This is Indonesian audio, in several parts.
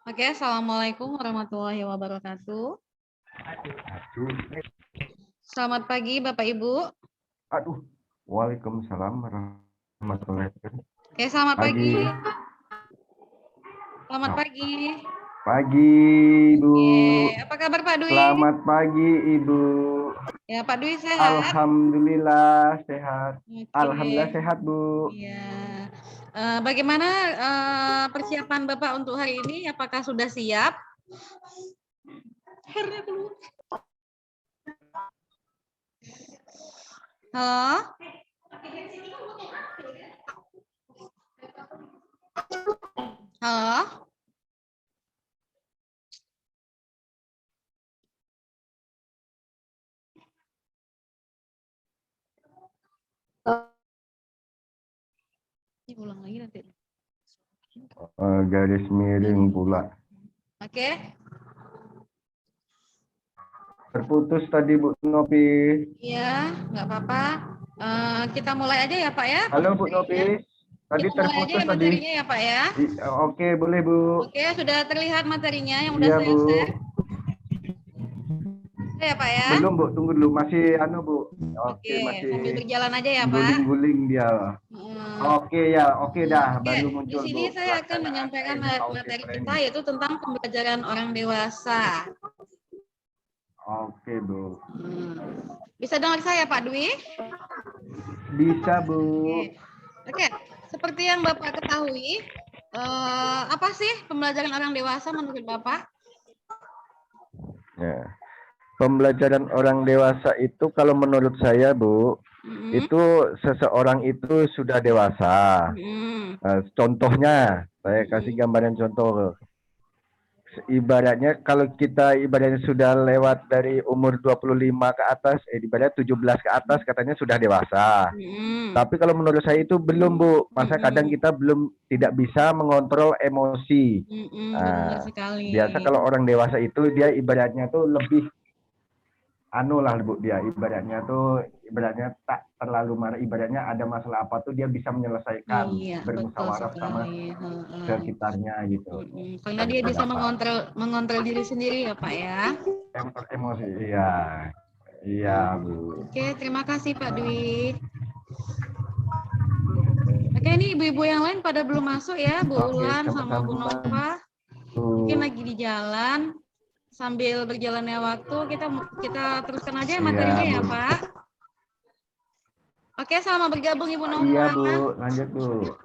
Oke, assalamualaikum warahmatullahi wabarakatuh. Selamat pagi, Bapak Ibu. Waalaikumsalam warahmatullahi wabarakatuh. Oke, selamat pagi. Pagi. Selamat pagi. Pagi, Ibu. Oke, apa kabar Pak Dwi? Selamat pagi, Ibu. Ya, Pak Dwi sehat? Alhamdulillah sehat. Oke. Alhamdulillah sehat, Bu. Iya. Bagaimana persiapan Bapak untuk hari ini? Apakah sudah siap? Halo? Halo? Ulang lagi nanti. Garis miring pula. Oke. Terputus tadi, Bu Nopi. Iya, nggak apa-apa. Kita mulai aja ya, Pak ya. Halo, Bu Nopi. Tadi Kita mulai aja terputus ya tadi. materinya ya, Pak ya. Oke, boleh, Bu. Oke, sudah terlihat materinya yang udah Iya, saya Bu. share. Ya, Pak ya. Belum, Bu. Tunggu dulu. Masih Bu. Oke, Masih sambil berjalan aja ya, Pak. guling-guling dia. Oke ya, oke dah, Oke, baru di muncul, sini Bu. saya akan menyampaikan materi kita yaitu tentang pembelajaran orang dewasa. Oke, Bu. Bisa dengar saya, Pak Dwi? Bisa, Bu. Oke, seperti yang Bapak ketahui, apa sih pembelajaran orang dewasa menurut Bapak? Ya. Pembelajaran orang dewasa itu kalau menurut saya, Bu, itu seseorang itu sudah dewasa. Contohnya, saya kasih gambaran contoh. Ibaratnya kalau kita ibaratnya sudah lewat dari umur 25 ke atas, ibaratnya 17 ke atas katanya sudah dewasa. Tapi kalau menurut saya itu belum, Bu. Masa kadang kita belum tidak bisa mengontrol emosi. Benar sekali. Biasa kalau orang dewasa itu dia ibaratnya tuh lebih lah, Bu, dia ibaratnya tak terlalu marah, ibaratnya ada masalah apa tuh dia bisa menyelesaikan, bermusyawarah sama sekitarnya gitu. Karena dia bisa mengontrol diri sendiri ya, Pak ya. Emosi, iya, Bu. Oke, terima kasih Pak Dwi. Oke, ini ibu-ibu yang lain pada belum masuk ya, Bu Ulan sama Bu Nova. Mungkin lagi di jalan. Sambil berjalannya waktu, kita teruskan aja materinya ya, Pak. Oke, selamat bergabung Ibu Nova. Iya, Bu. Lanjut, Bu.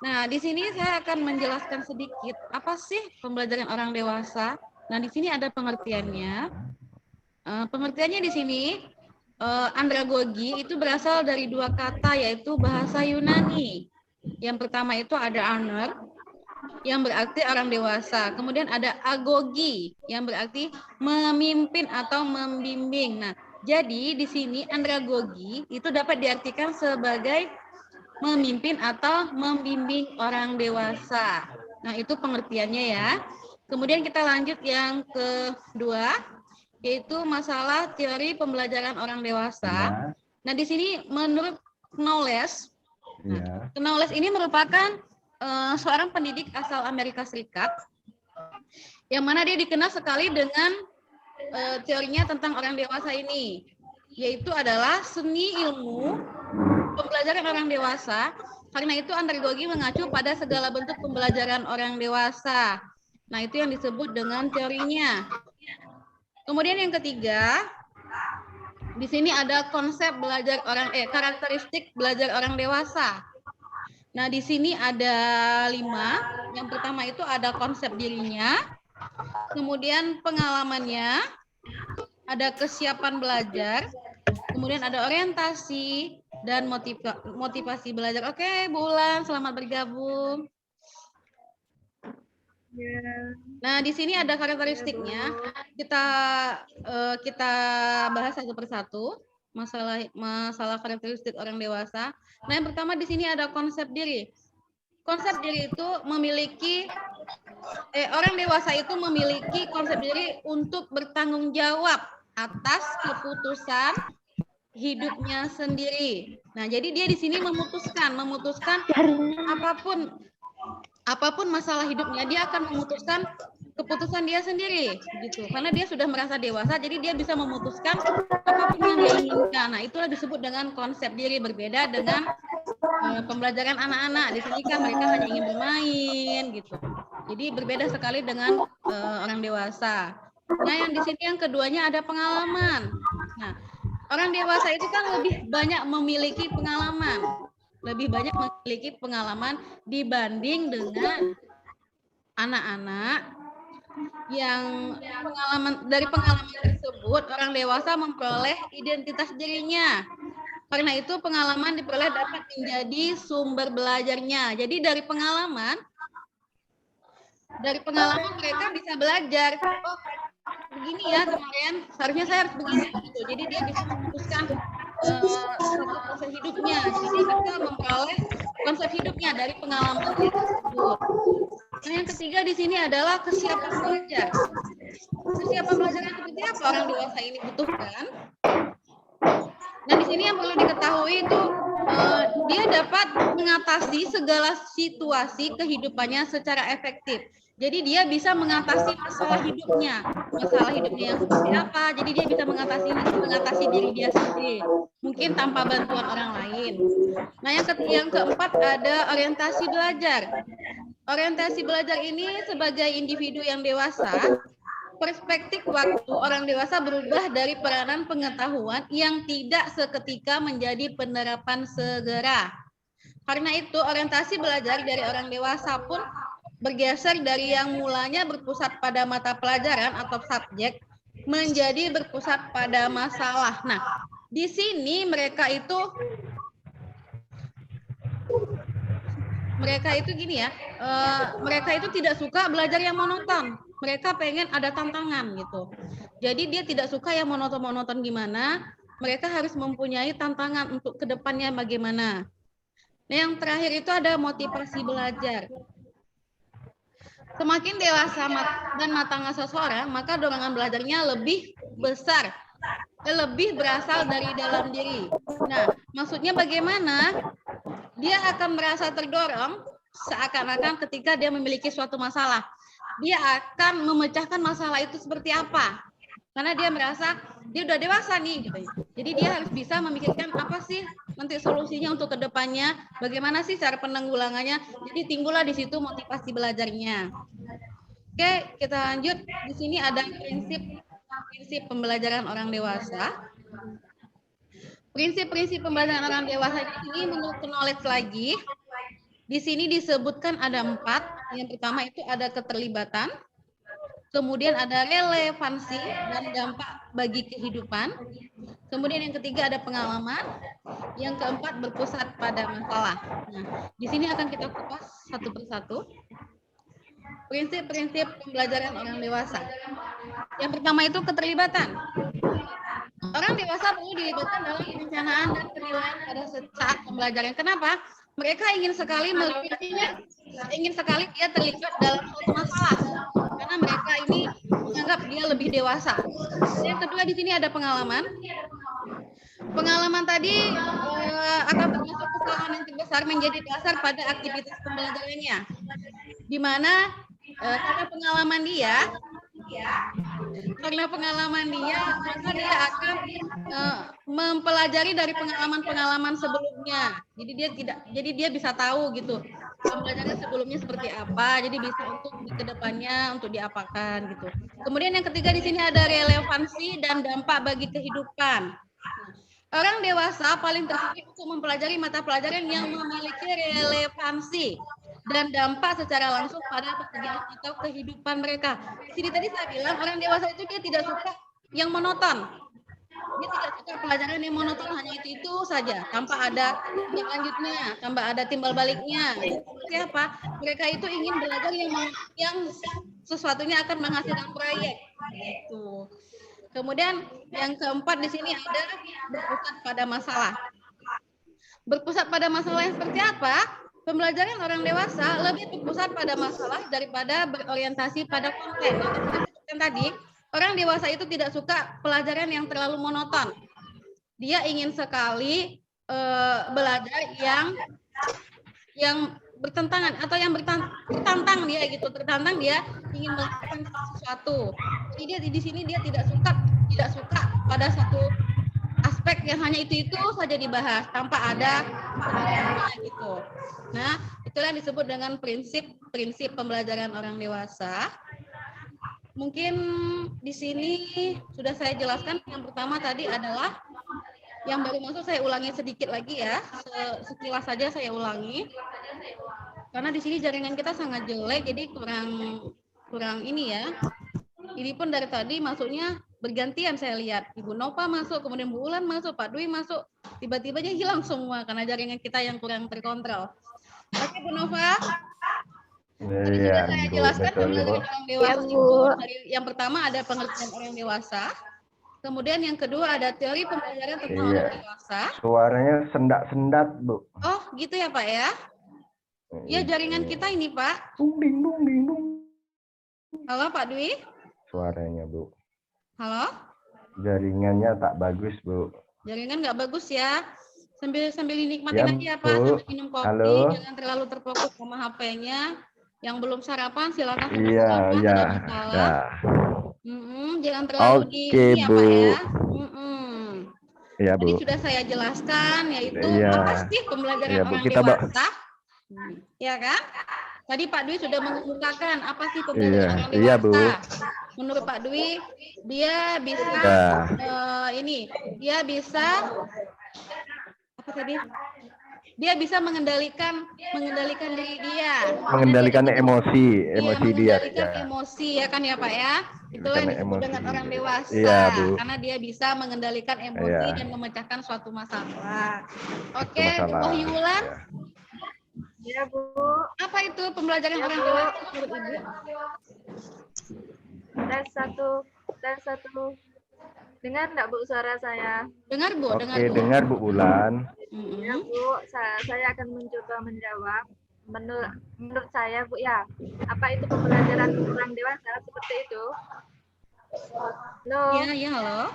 Nah, di sini saya akan menjelaskan sedikit apa sih pembelajaran orang dewasa. Nah, di sini ada pengertiannya. Pengertiannya di sini, andragogi itu berasal dari dua kata, yaitu bahasa Yunani. Yang pertama itu ada aner, yang berarti orang dewasa. Kemudian ada agogi, yang berarti memimpin atau membimbing. Nah, jadi di sini andragogi itu dapat diartikan sebagai memimpin atau membimbing orang dewasa. Nah, itu pengertiannya ya. Kemudian kita lanjut yang kedua, yaitu masalah teori pembelajaran orang dewasa. Nah, di sini menurut Knowles, Knowles ini merupakan seorang pendidik asal Amerika Serikat, yang mana dia dikenal sekali dengan teorinya tentang orang dewasa ini, yaitu adalah seni ilmu pembelajaran orang dewasa. Karena itu andragogi mengacu pada segala bentuk pembelajaran orang dewasa. Nah, itu yang disebut dengan teorinya. Kemudian yang ketiga, di sini ada konsep karakteristik belajar orang dewasa. Nah, di sini ada 5. Yang pertama itu ada konsep dirinya, kemudian pengalamannya, ada kesiapan belajar, kemudian ada orientasi dan motivasi belajar. Oke, Bu Ulan, selamat bergabung. Nah, di sini ada karakteristiknya. Kita bahas satu persatu masalah karakteristik orang dewasa. Nah, yang pertama di sini ada konsep diri. Konsep diri itu orang dewasa itu memiliki konsep diri untuk bertanggung jawab atas keputusan hidupnya sendiri. Nah, jadi dia di sini memutuskan apapun apapun masalah hidupnya, dia akan memutuskan keputusan dia sendiri, gitu. Karena dia sudah merasa dewasa, jadi dia bisa memutuskan apapun yang dia inginkan. Nah, itulah disebut dengan konsep diri, berbeda dengan pembelajaran anak-anak. Di sini kan mereka hanya ingin bermain, gitu. Jadi berbeda sekali dengan orang dewasa. Nah, yang di sini yang keduanya ada pengalaman. Nah, orang dewasa itu kan lebih banyak memiliki pengalaman. Lebih banyak memiliki pengalaman dibanding dengan anak-anak yang dari pengalaman tersebut orang dewasa memperoleh identitas dirinya. Karena itu pengalaman diperoleh dapat menjadi sumber belajarnya. Jadi dari pengalaman mereka bisa belajar. Oh, begini ya kemarin, seharusnya saya harus begini gitu. Jadi dia bisa memutuskan satu proses hidupnya. Jadi dia bisa memperoleh konsep hidupnya dari pengalaman tersebut. Nah, yang ketiga di sini adalah kesiapan belajar. Kesiapan belajar yang seperti apa orang dewasa ini butuhkan? Nah, di sini yang perlu diketahui itu dia dapat mengatasi segala situasi kehidupannya secara efektif. Jadi dia bisa mengatasi masalah hidupnya yang seperti apa. Jadi dia bisa mengatasi diri dia sendiri, mungkin tanpa bantuan orang lain. Nah, yang keempat ada orientasi belajar. Orientasi belajar ini sebagai individu yang dewasa, perspektif waktu orang dewasa berubah dari peranan pengetahuan yang tidak seketika menjadi penerapan segera. Karena itu orientasi belajar dari orang dewasa pun bergeser dari yang mulanya berpusat pada mata pelajaran atau subjek menjadi berpusat pada masalah. Nah, di sini mereka itu gini ya, mereka itu tidak suka belajar yang monoton. Mereka pengen ada tantangan gitu. Jadi dia tidak suka yang monoton-monoton gimana. Mereka harus mempunyai tantangan untuk kedepannya bagaimana. Nah, yang terakhir itu ada motivasi belajar. Semakin dewasa dan matangnya seseorang, maka dorongan belajarnya lebih besar, lebih berasal dari dalam diri. Nah, maksudnya bagaimana? Dia akan merasa terdorong seakan-akan ketika dia memiliki suatu masalah. Dia akan memecahkan masalah itu seperti apa? Karena dia merasa dia udah dewasa nih, gitu. Jadi dia harus bisa memikirkan apa sih nanti solusinya untuk kedepannya, bagaimana sih cara penanggulangannya. Jadi timbullah di situ motivasi belajarnya. Oke, kita lanjut. Di sini ada prinsip pembelajaran orang dewasa. Prinsip-prinsip pembelajaran orang dewasa di sini menurut knowledge lagi. Di sini disebutkan ada 4. Yang pertama itu ada keterlibatan. Kemudian ada relevansi dan dampak bagi kehidupan. Kemudian yang ketiga ada pengalaman. Yang keempat berpusat pada masalah. Nah, di sini akan kita kupas satu persatu. Prinsip-prinsip pembelajaran orang dewasa. Yang pertama itu keterlibatan. Orang dewasa perlu dilibatkan dalam perencanaan dan penilaian pada saat pembelajaran. Kenapa? Mereka ingin sekali dia terlibat dalam suatu masalah. Karena mereka ini menganggap dia lebih dewasa. Yang kedua di sini ada pengalaman. Pengalaman tadi akan termasuk kesalahan yang terbesar menjadi dasar pada aktivitas pembelajarannya. Di mana karena pengalaman dia, maka dia akan mempelajari dari pengalaman-pengalaman sebelumnya. Jadi dia bisa tahu gitu pembelajaran sebelumnya seperti apa. Jadi bisa untuk di kedepannya untuk diapakan gitu. Kemudian yang ketiga di sini ada relevansi dan dampak bagi kehidupan. Orang dewasa paling tertarik untuk mempelajari mata pelajaran yang memiliki relevansi dan dampak secara langsung pada pekerjaan atau kehidupan mereka. Di sini tadi saya bilang orang dewasa itu dia tidak suka yang monoton. Dia tidak suka pelajaran yang monoton, hanya itu saja, tanpa ada yang lanjutnya, tanpa ada timbal baliknya. Seperti apa? Mereka itu ingin belajar yang sesuatunya akan menghasilkan proyek. Gitu. Kemudian yang keempat di sini ada berpusat pada masalah. Berpusat pada masalah yang seperti apa? Pembelajaran orang dewasa lebih berpusat pada masalah daripada berorientasi pada konten. Yang tadi, orang dewasa itu tidak suka pelajaran yang terlalu monoton. Dia ingin sekali belajar yang bertentangan atau yang tertantang dia gitu, tertantang dia ingin melakukan sesuatu. Jadi dia di sini dia tidak suka pada satu aspek yang hanya itu saja dibahas tanpa ada gitu. Nah, itulah yang disebut dengan prinsip pembelajaran orang dewasa. Mungkin di sini sudah saya jelaskan. Yang pertama tadi adalah yang baru masuk, saya ulangi sedikit lagi ya, sekilas saja saya ulangi. Karena di sini jaringan kita sangat jelek, jadi kurang ini ya. Ini pun dari tadi masuknya bergantian saya lihat. Ibu Nova masuk, kemudian Bu Ulan masuk, Pak Dwi masuk. Tiba-tiba aja hilang semua karena jaringan kita yang kurang terkontrol. Oke, Bu Nova. Tadi sudah saya jelaskan pembelajaran orang dewasa itu. Yang pertama ada pengertian orang dewasa. Kemudian yang kedua ada teori pembelajaran tentang orang dewasa. Suaranya sendat-sendat, Bu. Oh, gitu ya, Pak ya? Ya, jaringan kita ini, Pak. Dung. Halo, Pak Dwi. Suaranya, Bu. Halo? Jaringannya tak bagus, Bu. Jaringan nggak bagus ya. Sambil dinikmatin aja ya, Pak. Sambil minum kopi. Halo? Jangan terlalu terfokus sama HP-nya. Yang belum sarapan, silakan sarapan. Iya. Jangan terlalu di ini ya, Bu. Pak ya. Iya, Bu. Tadi sudah saya jelaskan, yaitu apa sih pembelajaran orang dewasa? Ya kan? Tadi Pak Dwi sudah mengemukakan apa sih pembelajaran orang dewasa. Iya, Bu. Menurut Pak Dwi, dia bisa dia bisa apa tadi? Dia bisa mengendalikan diri dia. Mengendalikan emosi dia. Emosi ya kan ya Pak ya. Itulah yang disebut dengan orang dewasa. Iya, Bu. Karena dia bisa mengendalikan emosi dan memecahkan suatu masalah. Oke, Bu Wahyu Ulan. Ya, Bu. Apa itu pembelajaran orang dewasa menurut Ibu? Tes satu. Dengar enggak, Bu, suara saya? Dengar, Bu. Oke, dengar, Bu Ulan. Ya, Bu, saya akan mencoba menjawab. Menurut saya, Bu, ya, apa itu pembelajaran orang dewasa seperti itu? Halo. Iya, halo.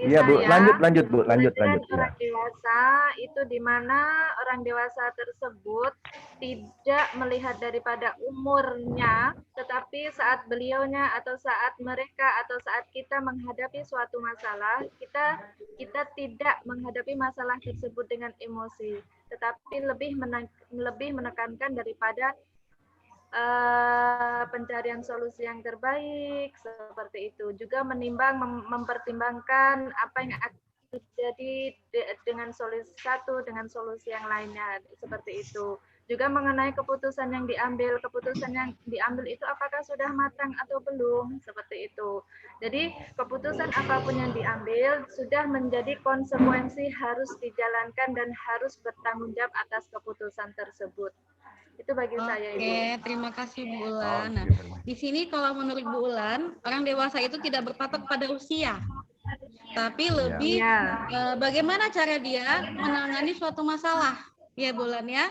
Iya, Bu. Lanjut, Bu. Lanjut. Orang dewasa itu di mana orang dewasa tersebut tidak melihat daripada umurnya, tetapi saat beliaunya atau saat mereka atau saat kita menghadapi suatu masalah, kita tidak menghadapi masalah tersebut dengan emosi, tetapi lebih menekankan daripada pencarian solusi yang terbaik seperti itu. Juga mempertimbangkan apa yang akan terjadi dengan solusi satu dengan solusi yang lainnya seperti itu. Juga mengenai keputusan yang diambil itu apakah sudah matang atau belum seperti itu. Jadi keputusan apapun yang diambil sudah menjadi konsekuensi harus dijalankan dan harus bertanggung jawab atas keputusan tersebut. Itu bagi saya, Ibu. Oke, terima kasih Bu Ulan. Nah, di sini kalau menurut Bu Ulan, orang dewasa itu tidak berpatok pada usia, tapi lebih bagaimana cara dia menangani suatu masalah, ya Bu Ulan ya.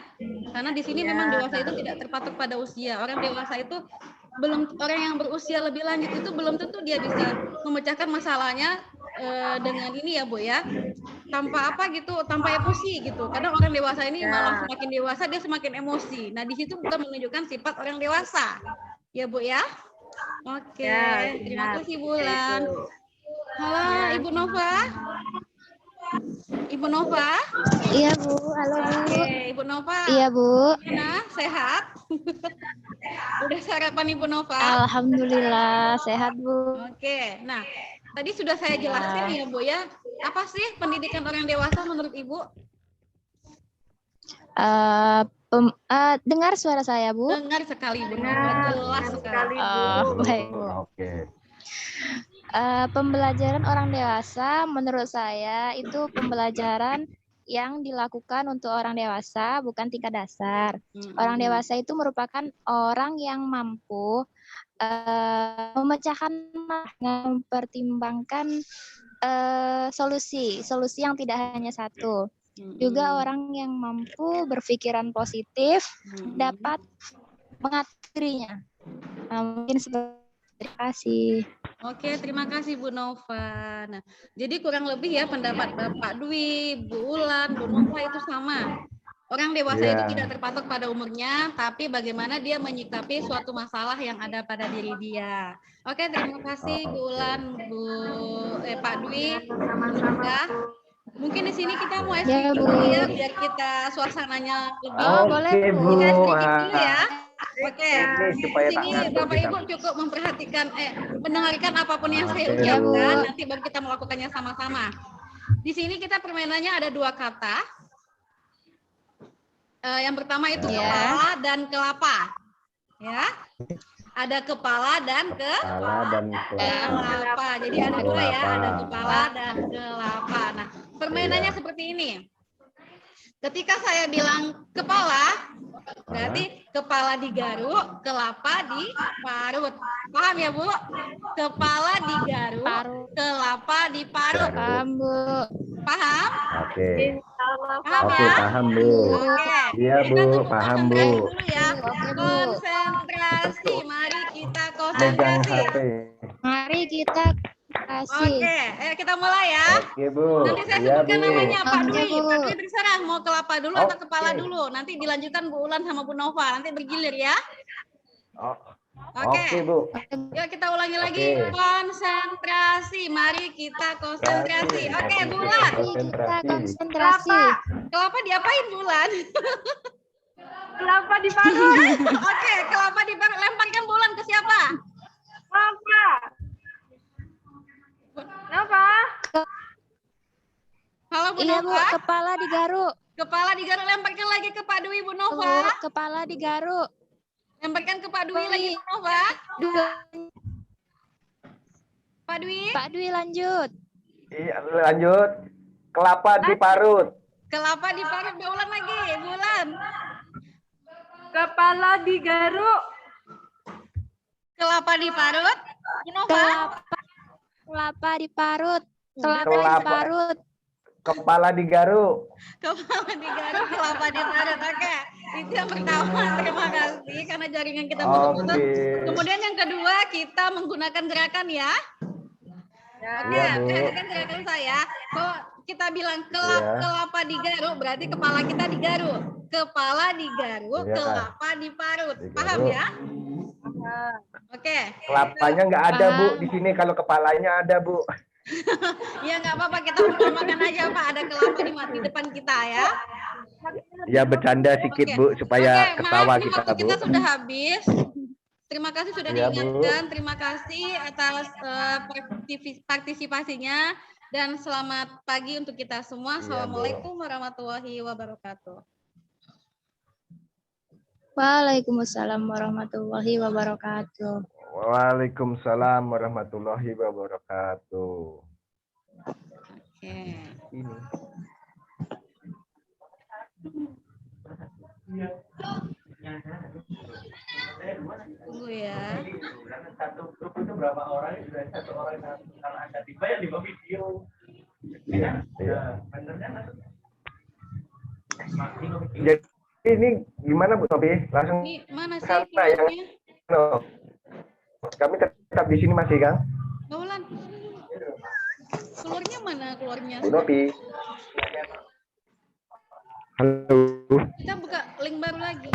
Karena di sini memang dewasa itu tidak terpatok pada usia. Orang dewasa itu orang yang berusia lebih lanjut itu belum tentu dia bisa memecahkan masalahnya dengan ini ya Bu ya, tanpa emosi gitu. Kadang orang dewasa ini malah semakin dewasa dia semakin emosi. Nah di situ bukan menunjukkan sifat orang dewasa ya Bu ya. Oke, terima kasih Bu Ulan. Halo Ibu Nova. Ibu Nova. Iya Bu, halo Bu. Oke, Ibu Nova. Iya Bu. Gimana? Sehat? Udah sarapan Ibu Nova? Alhamdulillah sehat Bu. Oke, nah tadi sudah saya jelaskan ya Bu ya. Apa sih pendidikan orang dewasa menurut Ibu? Dengar suara saya Bu? Dengar sekali Bu Nova, jelas sekali. Baik. Oke. Pembelajaran orang dewasa menurut saya itu pembelajaran yang dilakukan untuk orang dewasa, bukan tingkat dasar. Orang dewasa itu merupakan orang yang mampu memecahkan, mempertimbangkan solusi yang tidak hanya satu. Juga orang yang mampu berpikiran positif, dapat mengaturnya. Mungkin seperti terima kasih. Oke, terima kasih Bu Nova. Nah, jadi kurang lebih ya pendapat Bapak Dwi, Bu Ulan, Bu Nova itu sama. Orang dewasa Iya. itu tidak terpatok pada umurnya, tapi bagaimana dia menyikapi suatu masalah yang ada pada diri dia. Oke, terima kasih Bu Ulan, Pak Dwi. Sama-sama. Ya. Mungkin di sini kita mau Ya, speaking Bu. dulu ya, biar kita suasananya lebih. Oh, boleh, Oke, Bu. Bu. Kita sedikit dulu ya. Oke, Ini supaya di tak sini ngantuk Bapak kita. Ibu cukup memperhatikan, mendengarkan apapun yang saya Oke, ucapkan, Bu. nanti baru kita melakukannya sama-sama. Di sini kita permainannya ada 2 kata. Yang pertama itu Ya. kepala dan kelapa. Ya. Ada kepala dan Kepala dan kelapa. kelapa. Jadi ada 2 ya, Kelapa. ada kepala dan kelapa. Nah, permainannya Iya. seperti ini. Ketika saya bilang kepala, berarti kepala digaruk, kelapa diparut. Paham ya, Bu? Kepala digaruk, Parut. kelapa diparut. Paham, Bu. Paham? Oke. Insya Allah Paham Oke, ya? paham, Bu. Oke. Iya, Kita Bu. tunggu Paham, konsentrasi Bu. dulu ya. Oke, Bu. Konsentrasi. Mari kita Megang konsentrasi. HP. Mari kita kasih. Oke, kita mulai ya. Oke, Bu. Nanti saya Iya, sebutkan Bu. namanya Pak Oke, Dwi. Bu. Pak Dwi terserah mau kelapa dulu atau Oke. kepala dulu. Nanti dilanjutkan Bu Ulan sama Bu Nova. Nanti bergilir ya. Oh, Oke. Oke, Bu. Yuk kita ulangi lagi. Oke. Konsentrasi. Mari kita konsentrasi. Oke, Bu Ulan. Mari kita Konsentrasi. konsentrasi. Kelapa diapain Bu Ulan? kelapa diparut. Oke, kelapa diparut. Lemparkan Bu Ulan ke siapa? Apa? Kenapa? Halo Bu Iya, Bu. Nova. Kepala digaruk. Kepala digaruk, lemparkan lagi ke Pak Dwi Bu Bu. Nova. Kepala digaruk. Lemparkan ke Pak Dwi lagi Bu Nova. Dua. Pak Dwi. Pak Dwi lanjut. Iya, lanjut. Kelapa diparut. Kelapa diparut, Bu Ulan lagi. Bu Ulan. Kepala digaruk. Kelapa diparut. Bu Nova. Kelapa diparut. Kelapa Kelapa. diparut. Kepala digaruk. Kepala digaruk, kelapa diparut. Oke, itu yang pertama. Terima kasih karena jaringan kita putus-putus. Oke. Kemudian yang kedua kita menggunakan gerakan ya. Oke, Iya, Bu. perhatikan gerakan saya. Kalau kita bilang Iya. kelapa digaruk, berarti kepala kita digaruk. Kepala digaruk, Iya. kelapa diparut. Digaruk. Paham ya? Oke. Kelapanya nggak ada, Bu. Di sini kalau kepalanya ada, Bu. Ya nggak apa-apa, kita umpamakan aja Pak, ada kelapa di depan kita ya. Ya bercanda sedikit, Bu, supaya Oke, ketawa maaf, kita, waktu Bu. kita sudah habis. Terima kasih sudah Iya, Bu. diingatkan. Terima kasih atas partisipasinya dan selamat pagi untuk kita semua. Iya, Bu. Assalamualaikum warahmatullahi wabarakatuh. Waalaikumsalam warahmatullahi wabarakatuh. Waalaikumsalam warahmatullahi wabarakatuh. Oke. Ini. Tunggu ya. Satu grup itu berapa orang? Satu orang kalau ada tiba ya 5 video. Iya. Jadi ini gimana Bu Novi? Langsung Ini mana sih Karena yang- videonya? no. Kami tetap di sini masih, Kang. Baulan. Keluarnya mana keluarnya? Bu Novi. Halo. Kita buka link baru lagi.